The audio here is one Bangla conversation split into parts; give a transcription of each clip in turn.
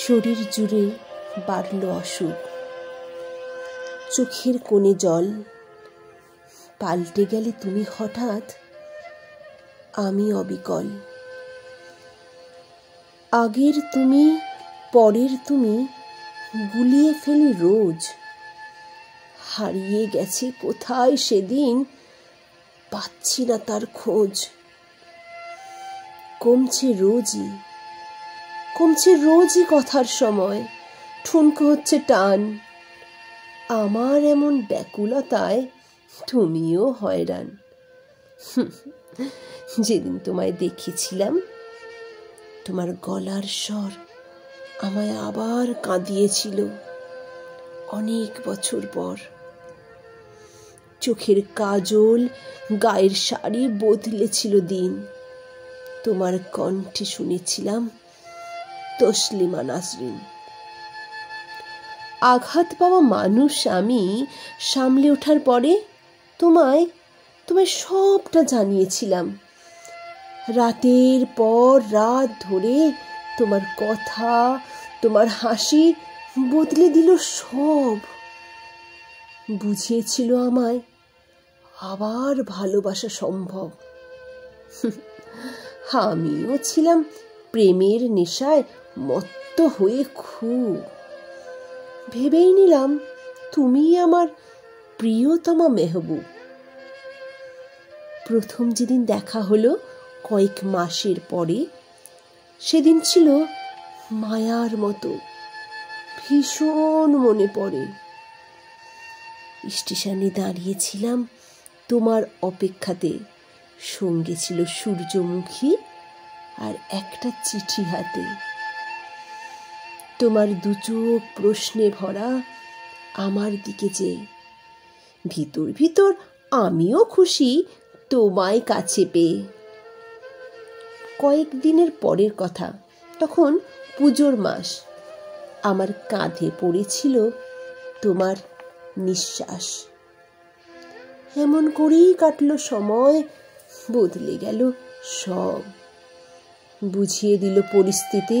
শরীর জুড়ে বাড়ল অসুখ, চোখের কোণে জল। পাল্টে গেলে তুমি হঠাৎ, আমি অবিকল। আগের তুমি পরের তুমি গুলিয়ে ফেলি রোজ। হারিয়ে গেছে কোথায় সেদিন, পাচ্ছি না তার খোঁজ। কমছে রোজই কথার সময়, ঠুনকো হচ্ছে টান। আমার এমন ব্যাকুলতায় তুমিও হয়রান। যেদিন তোমায় দেখেছিলাম, তোমার গলার স্বর আমায় আবার কাঁদিয়েছিল অনেক বছর পর। চোখের কাজল, গায়ের শাড়ি বদলেছিল দিন। তোমার কণ্ঠে শুনেছিলাম তসলিমা নাসরিন। আঘাত পাওয়া মানুষ আমি সামলে ওঠার পরে তোমায় সবটা জানিয়েছিলাম। রাতের পর রাত ধরে তোমার কথা, তোমার হাসি বদলে দিল সব। বুঝিয়েছিল আমায় আবার ভালোবাসা সম্ভব। আমিও ছিলাম প্রেমের নেশায় মত্ত হয়ে খুব। ভেবেই নিলাম তুমি আমার প্রিয়তমা মেহবুব। প্রথম যেদিন দেখা হলো কয়েক মাসের পরে, সেদিন ছিল মায়ার মতো, ভীষণ মনে পড়ে। স্টেশনে দাঁড়িয়েছিলাম তোমার অপেক্ষাতে, সঙ্গে ছিল সূর্যমুখী আর একটা চিঠি হাতে। তোমার দু চোখ প্রশ্নে ভরা আমার দিকে চেয়ে। ভিতর ভিতর আমিও খুশি তোমায় কাছে পেয়ে। কয়েকদিনের পরের কথা, তখন পুজোর মাস। আমার কাঁধে পড়েছিল তোমার নিঃশ্বাস। এমন করেই কাটলো সময়, বদলে গেল সব। বুঝিয়ে দিল পরিস্থিতি,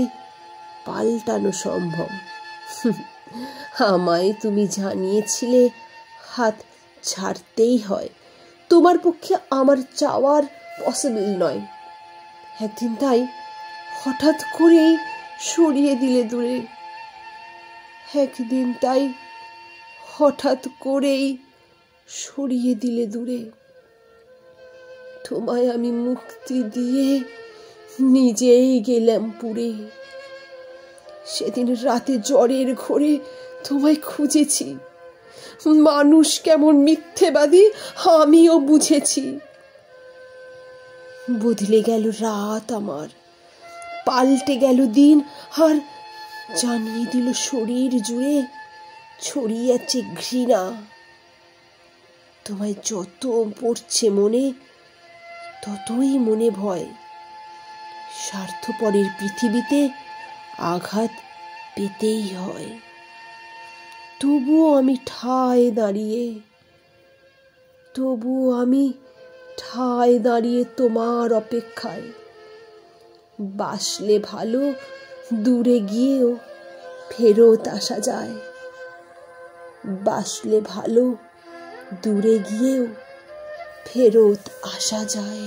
পাল্টানো সম্ভব। আমায় তুমি জানিয়েছিলে হাত ছাড়তেই হয়, তোমার পক্ষে আমার চাওয়ার পসিবল নয়। একদিন তাই হঠাৎ করেই সরিয়ে দিলে দূরে। একদিন তাই হঠাৎ করেই সরিয়ে দিলে দূরে। তোমায় আমি মুক্তি দিয়ে নিজেই গেলাম পুড়ে। সেদিন রাতে জ্বরের ঘোরে তোমায় খুঁজেছি। মানুষ কেমন মিথ্যেবাদী আমিও বুঝেছি। বদলে গেল রাত আমার, পাল্টে গেল দিন, আর জানিয়ে দিল শরীর জুড়ে ছড়িয়ে আছে ঘৃণা। তোমায় যত পড়ছে মনে, ততই মনে ভয়। স্বার্থপরের পৃথিবীতে আঘাত পেতেই হয়। তবুও আমি ঠায় দাঁড়িয়ে তোমার অপেক্ষায়। বাসলে ভালো, দূরে গিয়েও ফেরত আসা যায়। বাসলে ভালো, দূরে গিয়েও ফেরত আসা যায়।